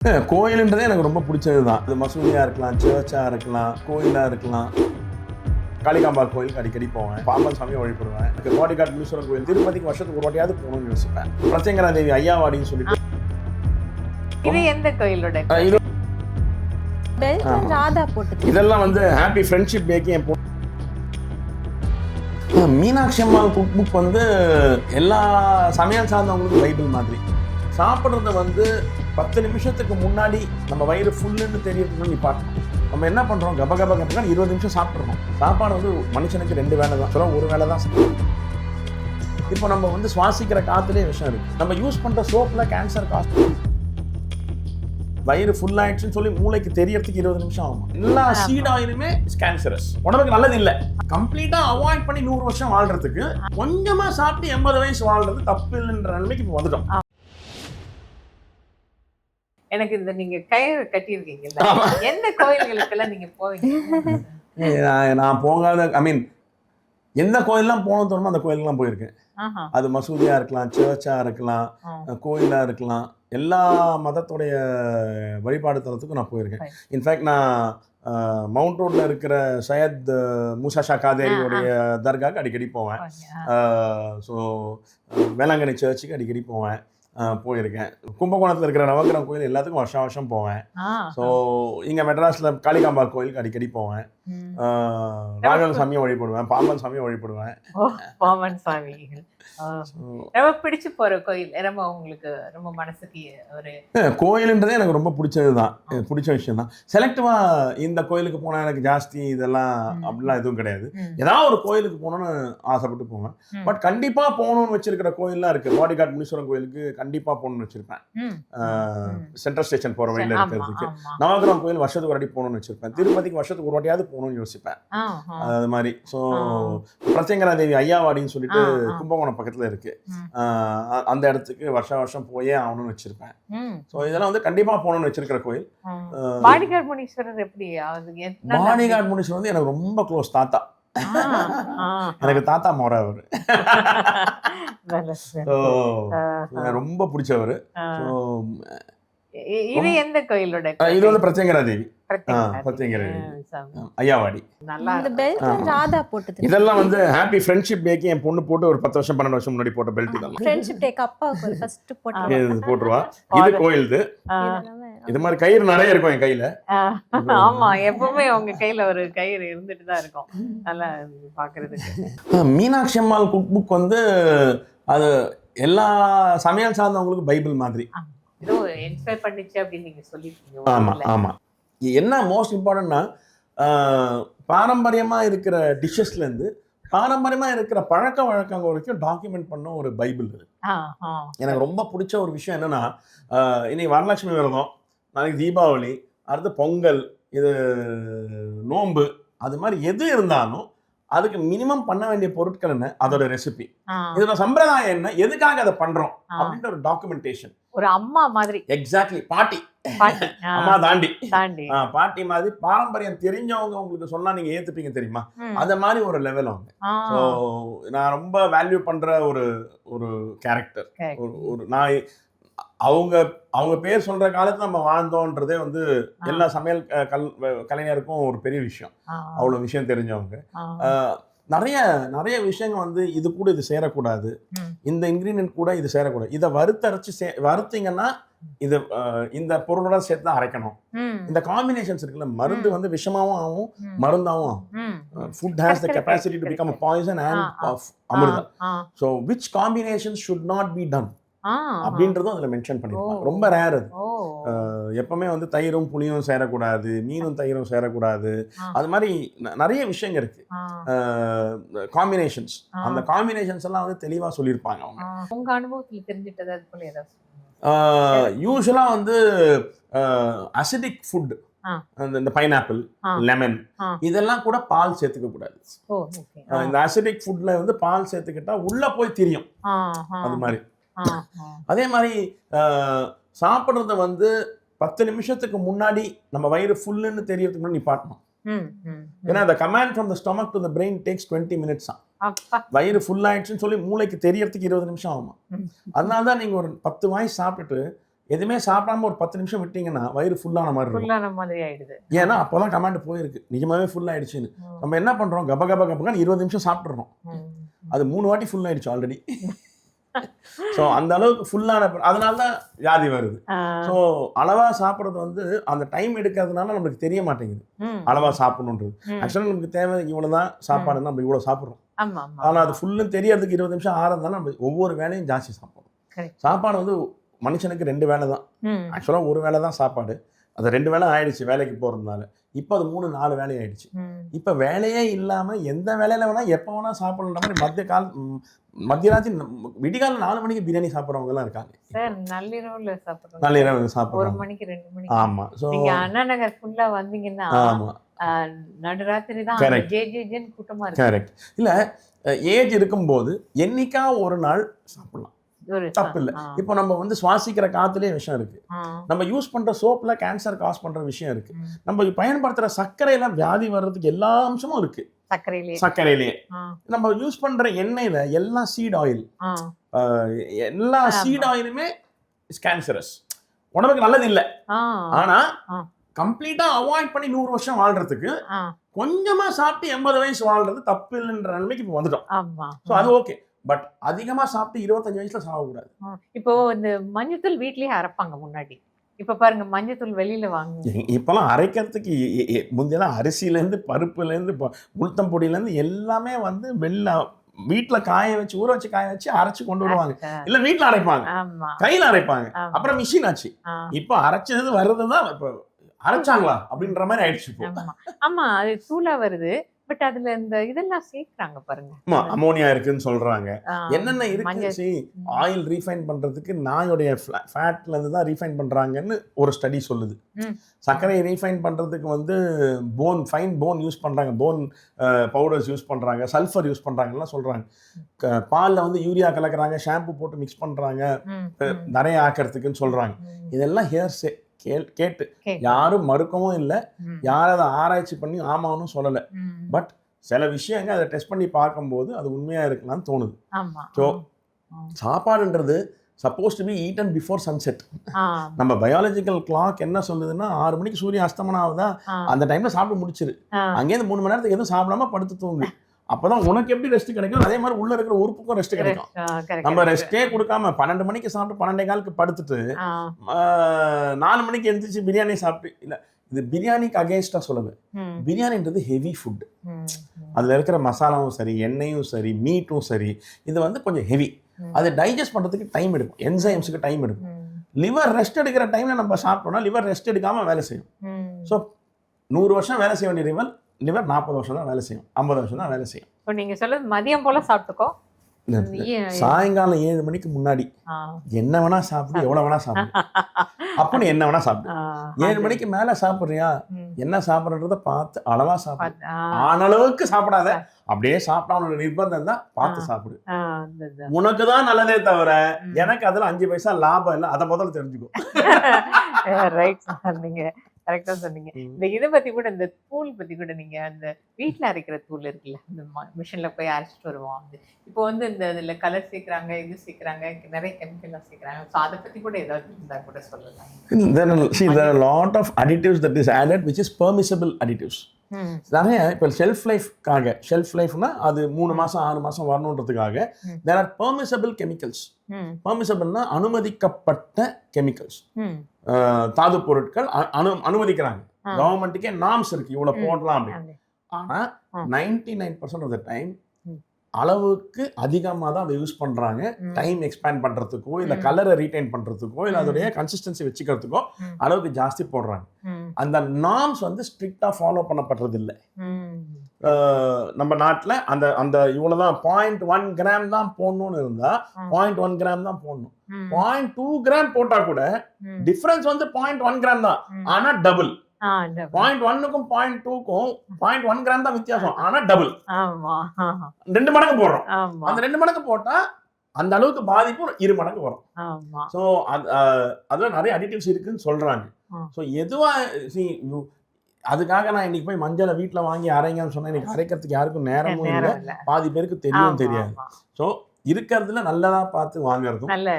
கோயிலுன்றதே எனக்கு ரொம்ப பிடிச்சது தான். அது மசூதியாக இருக்கலாம், சர்ச்சாக இருக்கலாம், கோயிலாக இருக்கலாம். காளிகாம்பாள் கோயிலுக்கு அடிக்கடி போவேன். பாம்பன் சாமியை வழிபடுவேன். எனக்கு கோடிக்காட் முனீஸ்வரன் கோயில் திருப்பதிக்கு வருஷத்துக்கு ஒரு வாட்டியாவது போகணும்னு யோசிப்பேன். பிரத்யங்கரா தேவி ஐயாவாடின்னு சொல்லிட்டு இது எந்த கோயிலோட ராதா போட்டு இதெல்லாம் வந்து ஹாப்பி ஃப்ரெண்ட்ஷிப் டேக்கு என் மீனாட்சி அம்மாள் குக் புக் வந்து எல்லா சமையல் சார்ந்தவங்களுக்கும் பைபிள் மாதிரி. சாப்பிட்றத வந்து 10 நிமிஷத்துக்கு முன்னாடி நம்ம வயிறு ஃபுல்லுன்னு தெரியறதுக்கு நிப்பாட்டணும். நம்ம என்ன பண்ணுறோம், கப 20 நிமிஷம் சாப்பிட்றோம். சாப்பாடு வந்து மனுஷனுக்கு 2 வேளை தான், சொல்ல 1 வேளை தான் சாப்பிடணும். இப்போ நம்ம வந்து சுவாசிக்கிற காற்றுலேயே விஷயம் இருக்குது. நம்ம யூஸ் பண்ணுற சோப்பில் கேன்சர் காசு. வயிறு ஃபுல் ஆயிடுச்சுன்னு சொல்லி மூளைக்கு தெரியறதுக்கு 20 நிமிஷம் ஆகும். எல்லா சீட் ஆயிலுமே கேன்சரஸ், உடம்புக்கு நல்லது இல்லை. கம்ப்ளீட்டா அவாய்ட் பண்ணி 100 வருஷம் வாழ்றதுக்கு கொஞ்சமா சாப்பிட்டு 80 வயசு வாழ்றது தப்பு இல்லைன்ற நிலைமைக்கு இப்போ வந்துட்டோம். எனக்கு இந்த நீங்க கயிறு கட்டியிருக்கீங்கல்ல, எந்த கோயில்களுக்கெல்லாம் நீங்க போவீங்க? நான் போகாத, ஐ மீன் எந்த கோயிலெலாம் போகணும்னு தோணுமோ அந்த கோயிலுக்குலாம் போயிருக்கேன். அது மசூதியாக இருக்கலாம், சர்ச்சாக இருக்கலாம், கோயிலாக இருக்கலாம். எல்லா மதத்துடைய வழிபாடு தலத்துக்கும் நான் போயிருக்கேன். இன்ஃபேக்ட் நான் மவுண்ட் ரோட்ல இருக்கிற சையத் மூசா ஷா காதேரியோடைய தர்காவுக்கு அடிக்கடி போவேன். ஸோ வேளாங்கண்ணி சர்ச்சுக்கு அடிக்கடி போயிருக்கேன். கும்பகோணத்தில் இருக்கிற நவக்கிரகம் கோயில் எல்லாத்துக்கும் வருஷம் போவேன். ஸோ இங்கே மெட்ராஸில் காளிகாம்பாள் கோயிலுக்கு அடிக்கடி போவேன். ராகவ சாமியை வழிபடுவேன், பாம்பன் சாமியை வழிபடுவேன். பாம்பன் சாமி ரொம்ப பிடிச்சு போற கோயில், ரொம்ப உங்களுக்கு ரொம்ப மனசுக்கு ஒரு கோயிலுன்றதே எனக்கு ரொம்ப பிடிச்சது தான், பிடிச்ச விஷயம் தான். செலக்டிவா இந்த கோயிலுக்கு போனால் எனக்கு ஜாஸ்தி இதெல்லாம் அப்படிலாம் எதுவும் கிடையாது. ஏதாவது ஒரு கோயிலுக்கு போகணும்னு ஆசைப்பட்டு போவேன். பட் கண்டிப்பா போகணும்னு வச்சிருக்கிற கோயில்லாம் இருக்கு. கோடிக்காட் முனீஸ்வரன் கோயிலுக்கு கண்டிப்பா போகணும்னு வச்சிருப்பேன். சென்ட்ரல் ஸ்டேஷன் போற வழியில இருக்கிறதுக்கு. நவகிரகம் கோயில் வருஷத்துக்கு ஒரு வாட்டி போகணும்னு வச்சிருப்பேன். திருப்பதிக்கு வருஷத்துக்கு ஒரு வாட்டியாவது போகணும்னு யோசிப்பேன். அது மாதிரி. ஸோ பிரத்யங்கரா தேவி ஐயாவாடின்னு சொல்லிட்டு கும்பகோணம் பக்கத்துல இருக்கு. அந்த இடத்துக்கு வருஷம் போயே ஆகணும்னு வச்சிருப்பேன். ஸோ இதெல்லாம் வந்து கண்டிப்பா போகணும்னு வச்சிருக்கிற கோயில். பாடிகாட் முனீஸ்வரர் எப்படி? பாடிகாட் முனீஸ்வரர் வந்து எனக்கு ரொம்ப க்ளோஸ் தாத்தா. எனக்கு தாத்தா மோர அவரு. ரொம்ப பிடிச்சவர். இது எந்த கோயிலோட? இது வந்து பிரத்யங்கரா தேவி ஐயாவாடி. ராதா போட்டு இதெல்லாம் வந்து ஹாப்பி ஃப்ரெண்ட்ஷிப் டேக்கு என் பொண்ணு போட்டு ஒரு 10 வருஷம் 12 வருஷம் முன்னாடி போட்ட பெல்ட். இதெல்லாம் ஃப்ரெண்ட்ஷிப் டேக்கு அப்பாவுக்கு ஃபர்ஸ்ட் போட்டுருவா. இது கோயில்து. இது மாதிரி கயிறு நிறைய இருக்கும் என் கையில. ஆமா, எப்பவுமே உங்க கையில ஒரு கயிறு இருந்துட்டு தான் இருக்கும். நல்லா பாக்குறதுக்கு. மீனாட்சி அம்மாள் குக் புக் வந்து அது எல்லா சமையல் சார்ந்தவங்களுக்கு பைபிள் மாதிரி. ஏதோ இன்ஸ்பயர் பண்ணிச்சு அப்படின்னு நீங்க சொல்லிருக்கீங்க. ஆமா ஆமா. என்ன மோஸ்ட் இம்பார்ட்டன்ட்னா, பாரம்பரியமா இருக்கிற டிஷ்ஷஸ்ல இருந்து பாரம்பரியமா இருக்கிற பழக்க வழக்கங்கள் வரைக்கும் டாக்குமெண்ட் பண்ண ஒரு பைபிள். எனக்கு ரொம்ப பிடிச்ச ஒரு விஷயம் என்னன்னா, இன்னைக்கு வரலட்சுமி விரதம், நாளைக்கு தீபாவளி, அடுத்து பொங்கல், இது நோன்பு, அது மாதிரி எது இருந்தாலும் அதுக்கு மினிமம் பண்ண வேண்டிய பொருட்கள் என்ன, அதோட ரெசிபி, இதோட சம்பிரதாயம் என்ன, எதுக்காக அதை பண்றோம் அப்படின்ற ஒரு டாக்குமெண்டேஷன். ஒரு அம்மா மாதிரி. எக்ஸாக்ட்லி. பாட்டி அம்மா தாண்டி பாட்டி மாதிரி பாரம்பரியம் தெரிஞ்சவங்க உங்களுக்கு சொன்னா நீங்க ஏத்துப்பீங்க தெரியுமா, அத மாதிரி ஒரு லெவல் அவங்க. ஸோ நான் ரொம்ப வேல்யூ பண்ற ஒரு கேரக்டர். ஒரு நான் அவங்க பேர் சொல்ற காலத்துல நம்ம வாழ்ந்தோன்றதே வந்து எல்லா சமையல் கலைஞருக்கும் ஒரு பெரிய விஷயம். அவ்வளவு விஷயம் தெரிஞ்சவங்க. நிறைய விஷயங்கள் வந்து இது கூட இது சேரக்கூடாது, இந்த இன்கிரீடியன்ட் கூட இது சேரக்கூடாது, இதை வறுத்தீங்கன்னா இது இந்த பொருளோட சேர்த்து தான் அரைக்கணும். இந்த காம்பினேஷன்ஸ் இருக்குல்ல, மருந்து வந்து விஷமாவும் ஆகும், மருந்தாவும் ஆகும். Food has the capacity to become a poison and அமிர்தம். So which combinations should not be done அப்படின்றதும் அதுல மென்ஷன் பண்ணிருப்பாங்க. ரொம்ப ரேர் அது. எப்பவுமே வந்து தயிரும் புளியும் சேரக்கூடாது, மீனும் தயிரும் சேரக்கூடாது. அது மாதிரி நிறைய விஷயங்கள் இருக்கு, காம்பினேஷன்ஸ். அந்த காம்பினேஷன்ஸ் எல்லாம் வந்து தெளிவா சொல்லியிருப்பாங்க அவங்க. உங்க அனுபவத்துல தெரிஞ்சிட்டது அது போல ஏதாவது? யூஸ்வலா வந்து அசிடிக் ஃபுட், இந்த பைனாப்பிள், லெமன், இதெல்லாம் கூட பால் சேர்த்துக்க கூடாது. இந்த அசிடிக் ஃபுட்ல வந்து பால் சேர்த்துக்கிட்டா உள்ள போய் திரியும். அது மாதிரி. அதே மாதிரி சாப்பிட்றத வந்து 10 நிமிஷத்துக்கு முன்னாடி நம்ம வயிறு ஃபுல்லுன்னு தெரியறதுக்கு முன்னாடி நிப்பாட்டணும். ஏன்னா the command from the stomach to the brain takes 20 minutes. வயிறு ஃபுல் ஆயிடுச்சுன்னு சொல்லி மூளைக்கு தெரியறதுக்கு 20 நிமிஷம் ஆகுமா. அதனால தான் நீங்க ஒரு 10 வாய் சாப்பிட்டுட்டு எதுவுமே சாப்பிடாம ஒரு 10 நிமிஷம் விட்டீங்கன்னா வயிறு ஃபுல்லான மாதிரி இருக்கும். ஃபுல்லான மாதிரி ஆயிடுது. ஏன்னா அப்போதான் கமாண்ட் போயிருக்கு நிஜமாவே ஃபுல் ஆயிடுச்சுன்னு. நம்ம என்ன பண்றோம், கப கப கபன்னு 20 நிமிஷம் சாப்பிட்றோம். அது 3 வாட்டி ஃபுல் ஆயிடுச்சு ஆல்ரெடி. ஸோ அந்த அளவுக்கு ஃபுல்லான, அதனால தான் வியாதி வருது. ஸோ அளவா சாப்பிட்றது வந்து அந்த டைம் எடுக்கிறதுனால நம்மளுக்கு தெரிய மாட்டேங்குது அளவா சாப்பிடணுன்றது. ஆக்சுவலாக நமக்கு தேவை இவ்வளோதான் சாப்பாடுன்னா நம்ம இவ்வளோ சாப்பிட்றோம். ஆனால் அது ஃபுல்லும் தெரியறதுக்கு 20 நிமிஷம் ஆறதுனால நம்ம ஒவ்வொரு வேலையும் ஜாஸ்தி சாப்பிட்றோம். சாப்பாடு வந்து மனுஷனுக்கு 2 வேலை தான். ஆக்சுவலாக ஒரு வேலை தான் சாப்பாடு. அது 2 வேலை ஆயிடுச்சு வேலைக்கு போகிறதுனால. இப்போ அது 3-4 வேலை ஆயிடுச்சு. இப்போ வேலையே இல்லாமல் எந்த வேலையில் வேணால் எப்போ வேணால் சாப்பிடணுன்ற மாதிரி மத்தியராத்திரி விடிகால 4 மணிக்கு பிரியாணி சாப்பிட்றவங்கலாம் இருக்காங்க. நள்ளிரவுல சாப்பிட்றோம். 1 மணிக்கு 2 மணிக்கு. ஆமா. ஸோ நீங்க அண்ணா நகர் ஃபுல்லா வந்தீங்கன்னா ஆமா நடுராத்திரி தான் ஜேஜேஜேன்னு கூட்டமா இருக்கு. கரெக்ட். இல்லை ஏஜ் இருக்கும்போது என்னைக்கா ஒரு நாள் சாப்பிடலாம், தப்பு இல்லை. இப்போ நம்ம வந்து சுவாசிக்கிற காத்துலேயே விஷயம் இருக்கு. நம்ம யூஸ் பண்ற சோப்ல கேன்சர் காஸ் பண்ற விஷயம் இருக்கு. நம்ம பயன்படுத்துற சர்க்கரையில வியாதி வர்றதுக்கு எல்லா அம்சமும் இருக்கு. சர்க்கரையிலேயே நம்ம யூஸ் பண்ற எண்ணெயில எல்லா சீட் ஆயில், எல்லா சீட் ஆயிலுமே கேன்சரஸ், உடம்புக்கு நல்லது இல்லை. ஆனா கம்ப்ளீட்டா அவாய்ட் பண்ணி 100 வருஷம் வாழ்றதுக்கு கொஞ்சமா சாப்பிட்டு 80 வயசு வாழ்றது தப்பு இல்லைன்ற நிலைமைக்கு இப்போ வந்துட்டோம். ஸோ அது ஓகே. பட் அதிகமா சாப்பிட்டு 25 வயசுல சாகக்கூடாது. இப்போ இந்த மஞ்சத்தூள் வீட்லயே அரைப்பாங்க முன்னாடி. இப்ப பாருங்க மஞ்சத்தூள் வெளியில வாங்க. இப்பெல்லாம் அரைக்கிறதுக்கு முந்தையெல்லாம் அரிசியிலேருந்து பருப்புலேருந்து உளுத்தம் பொடியிலேருந்து எல்லாமே வந்து வீட்டுல காய வச்சு ஊற வச்சு காய வச்சு அரைச்சு கொண்டு வருவாங்க. இல்ல வீட்டுல அரைப்பாங்க, கையில அரைப்பாங்க. அப்புறம் மிஷின் ஆச்சு. இப்போ அரைச்சது வர்றதுதான் இப்போ அரைச்சாங்களா அப்படின்ற மாதிரி ஆயிடுச்சு. ஆமா, அது தூளா வருது. பட் அதுல இந்த இதெல்லாம் சேர்க்கறாங்க பாருங்க. அமோனியா இருக்குன்னு சொல்றாங்க. என்னென்ன இருக்கு, ஆயில் ரீஃபைன் பண்றதுக்கு நாயோடைய ஃபேட்ல இருந்து தான் ரீஃபைன் பண்றாங்கன்னு ஒரு ஸ்டடி சொல்லுது. சர்க்கரையை ரீஃபைன் பண்றதுக்கு வந்து ஃபைன் போன் யூஸ் பண்றாங்க, போன் பவுடர்ஸ் யூஸ் பண்றாங்க, சல்ஃபர் யூஸ் பண்றாங்கலாம் சொல்றாங்க. பால்ல வந்து யூரியா கலக்குறாங்க, ஷாம்பு போட்டு மிக்ஸ் பண்றாங்க நிறைய ஆக்கிறதுக்குன்னு சொல்றாங்க. இதெல்லாம் ஹேர்ஸே கேட்டு யாரும் மறுக்கவும் இல்லை, யாரும் அதை ஆராய்ச்சி பண்ணி ஆமான்னு சொல்லலை. பட் சில விஷயங்கள் அதை டெஸ்ட் பண்ணி பார்க்கும்போது அது உண்மையா இருக்கலாம்னு தோணுது. ஸோ சாப்பாடுன்றது supposed to be eaten before sunset. நம்ம பயாலஜிக்கல் கிளாக் என்ன சொல்லுதுன்னா 6 மணிக்கு சூரியன் அஸ்தமனம் ஆகுதா அந்த டைம்ல சாப்பிட்டு முடிச்சிரு. அங்கேயிருந்து 3 மணி நேரத்துக்கு எதுவும் சாப்பிடாம படுத்து தூங்கு. அப்பதான் உனக்கு எப்படி ரெஸ்ட் கிடைக்கும், அதே மாதிரி உள்ள இருக்கிற உறுப்புக்கும் ரெஸ்ட் கிடைக்கும். நம்ம ரெஸ்டே கொடுக்காம 12 மணிக்கு சாப்பிட்டு 12:15 படுத்துட்டு 4 மணிக்கு எழுந்திரிச்சு பிரியாணி சாப்பிட்டு, இல்ல இது பிரியாணிக்கு அகேன்ஸ்டா சொல்லுது. பிரியாணின்றது ஹெவி ஃபுட். அதுல இருக்கிற மசாலாவும் சரி, எண்ணெயும் சரி, மீட்டும் சரி, இது வந்து கொஞ்சம் ஹெவி. அது டைஜஸ்ட் பண்றதுக்கு டைம் எடுக்கும், என்சைம்ஸுக்கு டைம் எடுக்கும். லிவர் ரெஸ்ட் எடுக்கிற டைம்ல நம்ம சாப்பிட்டோம்னா லிவர் ரெஸ்ட் எடுக்காம வேலை செய்யும். ஸோ 100 வருஷம் வேலை செய்ய வேண்டிய லிவர் 40 வருஷம் தான் வேலை செய்யும், 50 வருஷம் தான் வேலை செய்யும். இப்போ நீங்க சொல்றது மதியம் போல சாப்பிட்டுக்கோ, சாயங்காலம் 7 மணிக்கு முன்னாடி என்ன வேணா சாப்பிடு, எவ்வளவு வேணா சாப்பிடு, அப்ப என்ன வேணா சாப்பிடு. 7 மணிக்கு மேல சாப்பிடுறியா, என்ன சாப்பிடுறத பார்த்து அளவா சாப்பிடு. ஆனளவுக்கு சாப்பிடாத, அப்படியே சாப்பிட நிர்பந்தம் தான் பார்த்து சாப்பிடு. உனக்கு தான் நல்லதே தவிர எனக்கு அதுல 5 பைசா லாபம் இல்லை, அதை முதல்ல தெரிஞ்சுக்கோ. நீங்க கரெக்டா சொன்னீங்க. இந்த இதை பத்தி கூட, இந்த தூள் பத்தி கூட, நீங்க அந்த வீட்டுல அரைக்கிற தூள் இருக்குல்ல, இந்த மிஷின்ல போய் அரைச்சிட்டு வருவோம். அது இப்போ வந்து இந்த இதுல கலர் சேர்க்கறாங்க, இது சேர்க்கறாங்க, நிறைய கெமிக்கல்லாம் சேர்க்கறாங்க. ஸோ அதை பத்தி கூட ஏதாவது இருந்தா கூட சொல்லலாம். There are a lot of additives that is added which is permissible additives. நிறைய இப்போ ஷெல்ஃப் லைஃப்காக, ஷெல்ஃப் லைஃப்னா அது 3 மாசம் 6 மாசம் வரணுன்றதுக்காக there are permissible chemicals. பெர்மிசபிள்னா அனுமதிக்கப்பட்ட கெமிக்கல்ஸ், தாது பொருட்கள் அனுமதிக்கிறாங்க. கவர்மெண்ட்டுக்கே நார்ம்ஸ் இருக்கு, இவ்வளவு போடலாம் அப்படின்னு. ஆனா 99% ஆஃப் த டைம் அளவுக்கு அதிகமாக தான் அதை யூஸ் பண்றாங்க. டைம் எக்ஸ்பேண்ட் பண்றதுக்கோ, இல்ல கலரை ரீடைன் பண்றதுக்கோ, இல்ல அதோடைய கன்சிஸ்டன்சி வச்சுக்கிறதுக்கோ அளவுக்கு ஜாஸ்தி போடுறாங்க. அந்த நார்ம்ஸ் வந்து ஸ்ட்ரிக்டா ஃபாலோ பண்ணப்படுறது இல்லை. நம்ம நாட்டில் அந்த அந்த இவ்வளவுதான் 0.1 கிராம் தான் போடணும்னு இருந்தா 0.1 கிராம் தான் போடணும். 0.2 கிராம் போட்டா கூட டிஃபரன்ஸ் வந்து 0.1 கிராம் தான், ஆனா டபுள். 0.1க்கும் 0.2க்கும் 0.1 கிராம் தான் வித்தியாசம், ஆனா டபுள், 2 மடங்கு போடுறோம். அந்த 2 மடங்கு போட்டா அந்த அளவுக்கு பாதிப்பு 2 மடங்கு வரும். ஸோ அதுல நிறைய அடிட்டிவ்ஸ் இருக்குன்னு சொல்றாங்க. ஸோ எதுவா அதுக்காக நான் இன்னைக்கு போய் மஞ்சளை வீட்டில் வாங்கி அரைங்கன்னு சொன்னேன். இன்னைக்கு அரைக்கிறதுக்கு யாருக்கும் நேரமும் இல்லை, பாதி பேருக்கு தெரியும் தெரியாது. ஸோ இருக்கிறதுல நல்லதா பார்த்து வாங்குறதும், நல்ல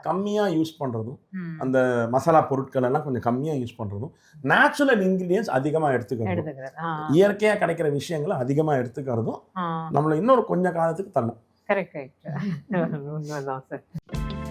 கம்மியா யூஸ் பண்றதும், அந்த மசாலா பொருட்கள் எல்லாம் கொஞ்சம் கம்மியா யூஸ் பண்றதும், நேச்சுரல் இன்கிரீடியன்ஸ் அதிகமா எடுத்துக்கிறதும், இயற்கையா கிடைக்கிற விஷயங்களை அதிகமா எடுத்துக்கிறதும் நம்மள இன்னொரு கொஞ்ச காலத்துக்கு தள்ளும். கரெக்ட். உண்மைதான் சார்.